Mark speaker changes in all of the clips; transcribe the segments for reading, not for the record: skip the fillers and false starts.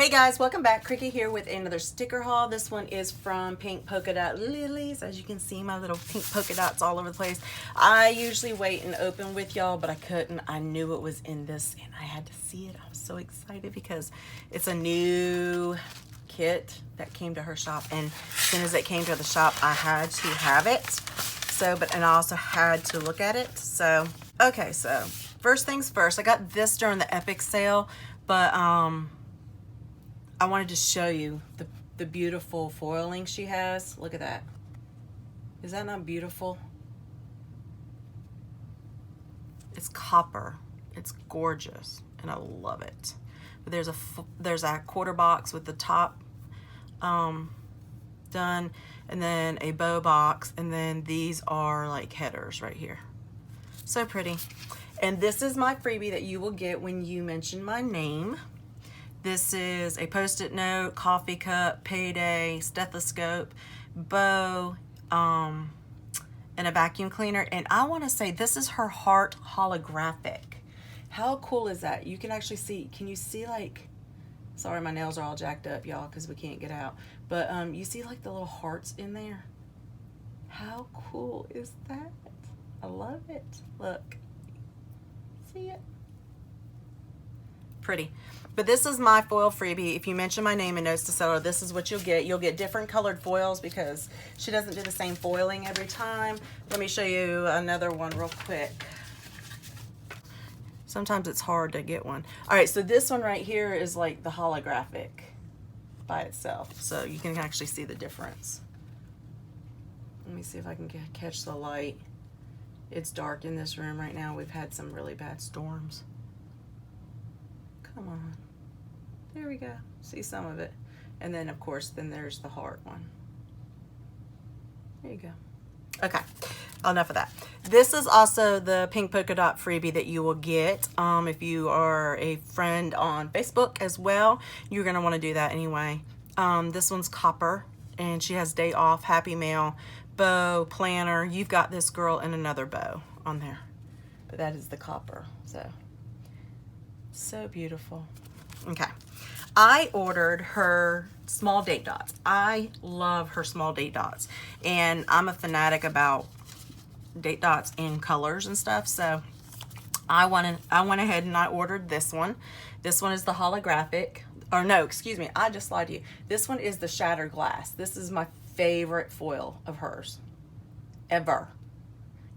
Speaker 1: Hey guys, welcome back. Crickett here with another sticker haul. This one is from Pink Polka Dot Lilies. As you can see, my little pink polka dots all over the place. I usually wait and open with y'all, but I couldn't. I knew it was in this and I had to see it. I was so excited because it's a new kit that came to her shop, and as soon as it came to the shop, I had to have it. And I also had to look at it. So, okay, so first things first, I got this during the Epic sale, but I wanted to show you the beautiful foiling she has. Look at that. Is that not beautiful? It's copper. It's gorgeous, and I love it. But there's a quarter box with the top done, and then a bow box, and then these are like headers right here. So pretty. And this is my freebie that you will get when you mention my name. This is a post-it note, coffee cup, payday, stethoscope, bow, and a vacuum cleaner. And I want to say this is her heart holographic. How cool is that? You can actually see, can you see, like, sorry my nails are all jacked up, y'all, because we can't get out. But you see like the little hearts in there? How cool is that? I love it. Look. See it? Pretty. But this is my foil freebie. If you mention my name in Notes to Seller, this is what you'll get. You'll get different colored foils because she doesn't do the same foiling every time. Let me show you another one real quick. Sometimes it's hard to get one. All right, so this one right here is like the holographic by itself. So you can actually see the difference. Let me see if I can catch the light. It's dark in this room right now. We've had some really bad storms. Come on. There we go. See some of it. And then, of course, then there's the heart one. There you go. Okay. Enough of that. This is also the Pink Polka Dot freebie that you will get. If you are a friend on Facebook as well, you're going to want to do that anyway. This one's copper, and she has day off, happy mail, bow, planner. You've got this girl and another bow on there. But that is the copper. So beautiful. Okay. I ordered her small date dots. I love her small date dots, and I'm a fanatic about date dots in colors and stuff. So I went ahead and I ordered this one. This one is the holographic, or no, excuse me, I just lied to you. This one is the shattered glass. This is my favorite foil of hers ever.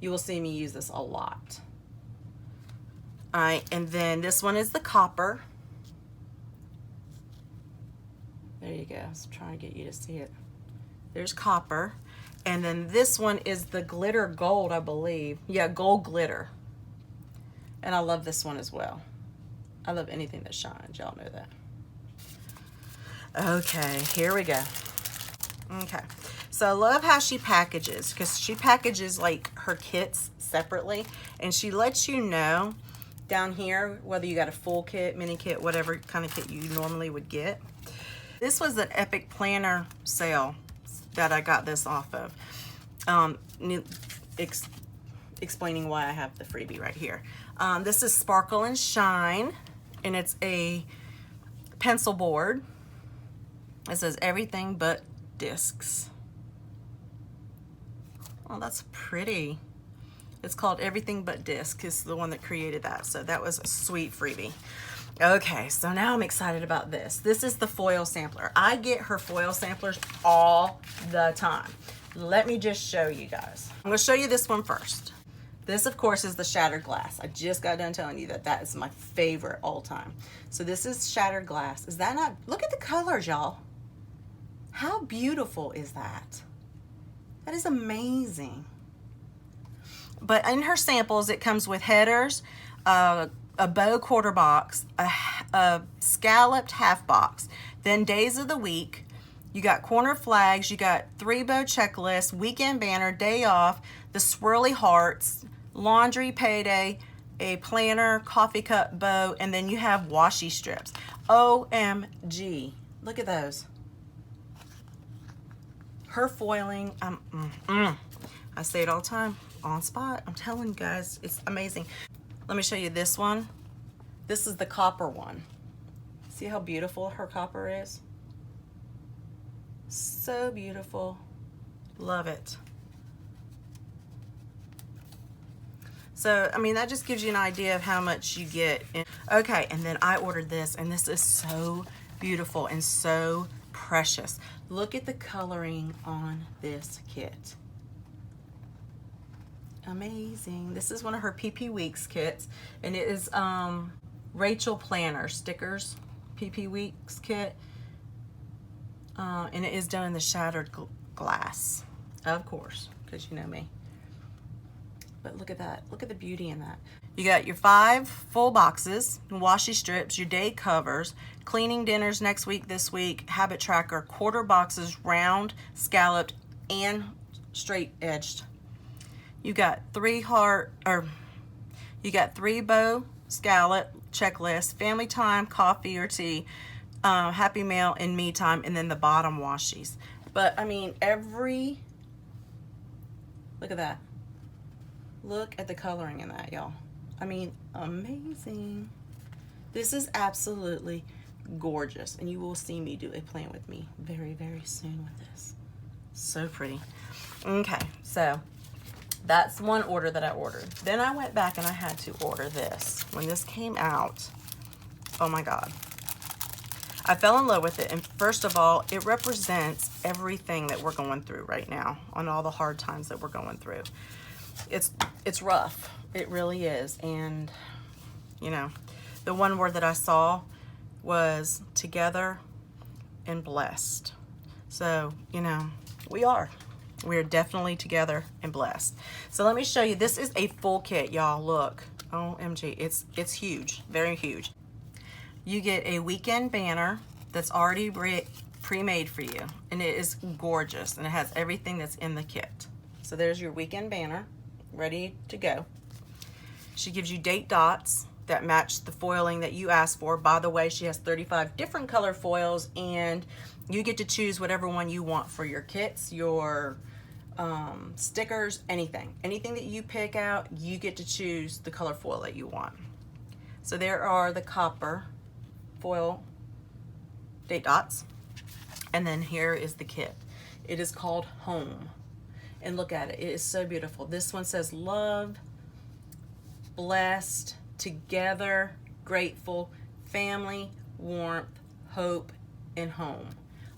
Speaker 1: You will see me use this a lot. All right, and then this one is the copper. There you go. I was trying to get you to see it. There's copper. And then this one is the glitter gold, I believe. Yeah, gold glitter. And I love this one as well. I love anything that shines. Y'all know that. Okay, here we go. Okay. So I love how she packages, because she packages like her kits separately. And she lets you know down here whether you got a full kit, mini kit, whatever kind of kit you normally would get. This was an Epic Planner sale that I got this off of. Explaining why I have the freebie right here. This is Sparkle and Shine, and it's a pencil board. It says everything but discs. Oh, that's pretty. It's called Everything But Disc. It's the one that created that. So that was a sweet freebie. Okay, so now I'm excited about this. This is the foil sampler. I get her foil samplers all the time. Let me just show you guys. I'm gonna show you this one first. This, of course, is the shattered glass. I just got done telling you that that is my favorite all time. So this is shattered glass. Is that not, look at the colors, y'all. How beautiful is that? That is amazing. But in her samples, it comes with headers, a bow quarter box, a scalloped half box, then days of the week. You got corner flags, you got 3 bow checklist, weekend banner, day off, the swirly hearts, laundry, payday, a planner, coffee cup, bow, and then you have washi strips. OMG, look at those. Her foiling, I say it all the time, on spot. I'm telling you guys, it's amazing. Let me show you this one. This is the copper one. See how beautiful her copper is? So beautiful. Love it. So, I mean, that just gives you an idea of how much you get. Okay, and then I ordered this, and this is so beautiful and so precious. Look at the coloring on this kit. Amazing. This is one of her PP Weeks kits, and it is Rachel Planner stickers PP Weeks kit, and it is done in the shattered glass, of course, because you know me. But look at that. Look at the beauty in that. You got your 5 full boxes, washi strips, your day covers, cleaning dinners next week, this week, habit tracker, quarter boxes, round, scalloped, and straight edged. You got 3 bow scallop checklist, family time, coffee or tea, happy mail, and me time, and then the bottom washies. But I mean, look at that. Look at the coloring in that, y'all. I mean, amazing. This is absolutely gorgeous, and you will see me do a plan with me very, very soon with this. So pretty. Okay, so that's one order that I ordered. Then I went back and I had to order this. When this came out, oh my God. I fell in love with it, and first of all, it represents everything that we're going through right now, on all the hard times that we're going through. It's rough. It really is. And you know, the one word that I saw was together and blessed. So, you know, we're definitely together and blessed. So let me show you. This is a full kit, y'all. Look. OMG. It's huge. Very huge. You get a weekend banner that's already pre-made for you, and it is gorgeous, and it has everything that's in the kit. So there's your weekend banner ready to go. She gives you date dots that match the foiling that you asked for. By the way, she has 35 different color foils, and you get to choose whatever one you want for your kits, your stickers, anything that you pick out, you get to choose the color foil that you want. So there are the copper foil date dots, and then here is the kit. It is called Home. And look at it. It is so beautiful. This one says love, blessed, together, grateful, family, warmth, hope, and home.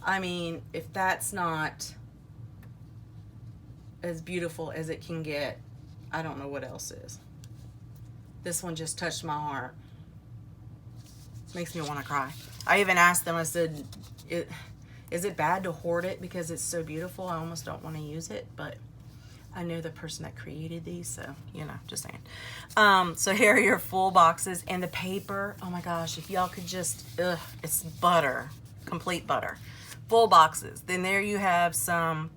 Speaker 1: I mean, if that's not as beautiful as it can get, I don't know what else is. This one just touched my heart. Makes me want to cry. I even asked them, I said, is it bad to hoard it because it's so beautiful? I almost don't want to use it, but I know the person that created these, so, you know, just saying. So here are your full boxes, and the paper, oh my gosh, if y'all could just, it's butter, complete butter. Full boxes. Then there you have some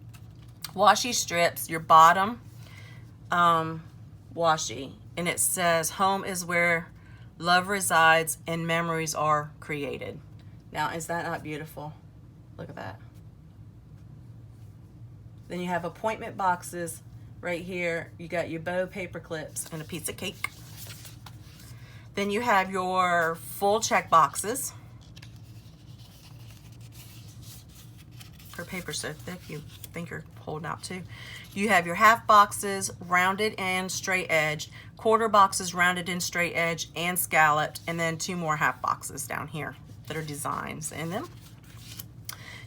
Speaker 1: washi strips, your bottom washi, and it says, home is where love resides and memories are created. Now, is that not beautiful? Look at that. Then you have appointment boxes right here. You got your bow paper clips and a piece of cake. Then you have your full check boxes. Her paper's so thick you think you're holding out too. You have your half boxes, rounded and straight edge, quarter boxes, rounded and straight edge, and scalloped, and then 2 more half boxes down here that are designs in them.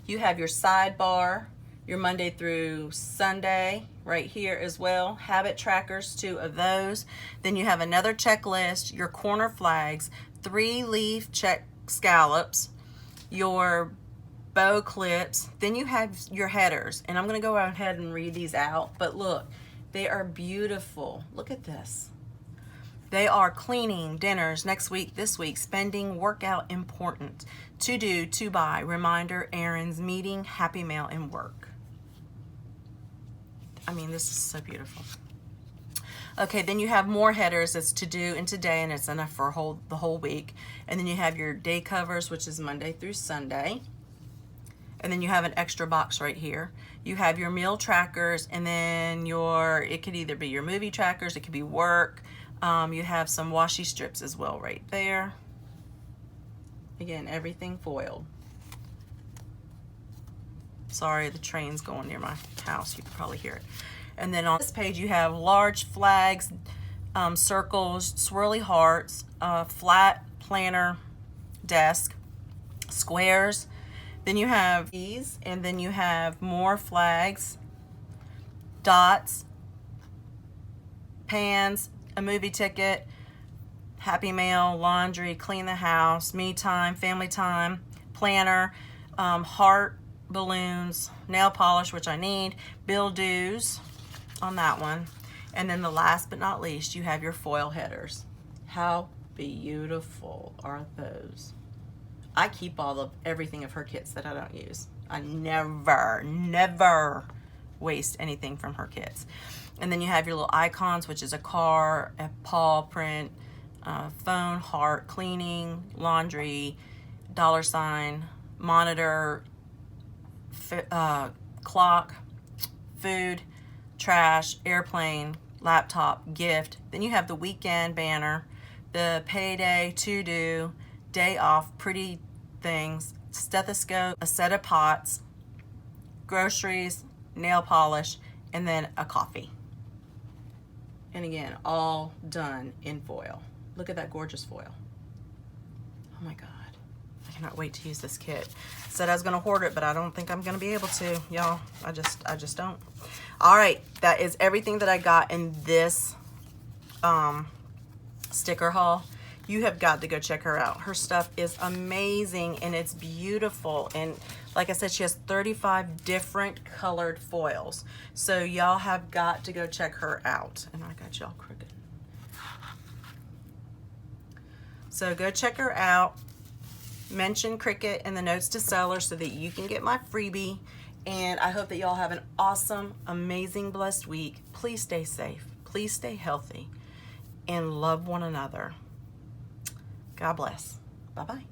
Speaker 1: You have your sidebar, your Monday through Sunday right here as well. Habit trackers, 2 of those. Then you have another checklist, your corner flags, 3 leaf check scallops, your bow clips. Then you have your headers, and I'm going to go ahead and read these out, but look, they are beautiful. Look at this. They are cleaning, dinners, next week, this week, spending, workout, important, to do, to buy, reminder, errands, meeting, happy mail, and work. I mean, this is so beautiful. Okay, then you have more headers. It's to do and today, and it's enough for the whole week. And then you have your day covers, which is Monday through Sunday. And then you have an extra box right here. You have your meal trackers, and then it could either be your movie trackers, it could be work. You have some washi strips as well right there. Again, everything foiled. Sorry, the train's going near my house. You can probably hear it. And then on this page, you have large flags, circles, swirly hearts, flat planner desk, squares. Then you have these, and then you have more flags, dots, pans, a movie ticket, happy mail, laundry, clean the house, me time, family time, planner, heart, balloons, nail polish, which I need, bill dues on that one. And then the last but not least, you have your foil headers. How beautiful are those? I keep everything of her kits that I don't use. I never waste anything from her kits. And then you have your little icons, which is a car, a paw print, phone, heart, cleaning, laundry, $, monitor, clock, food, trash, airplane, laptop, gift. Then you have the weekend banner, the payday, to do, day off, pretty things, stethoscope, a set of pots, groceries, nail polish, and then a coffee. And again, all done in foil. Look at that gorgeous foil. Oh my God. I cannot wait to use this kit. Said I was gonna hoard it, but I don't think I'm gonna be able to, y'all. I just don't. All right, that is everything that I got in this sticker haul. You have got to go check her out. Her stuff is amazing and it's beautiful. And like I said, she has 35 different colored foils. So y'all have got to go check her out. And I got y'all crooked. So go check her out. Mention Crickett in the notes to seller so that you can get my freebie. And I hope that y'all have an awesome, amazing, blessed week. Please stay safe. Please stay healthy. And love one another. God bless. Bye-bye.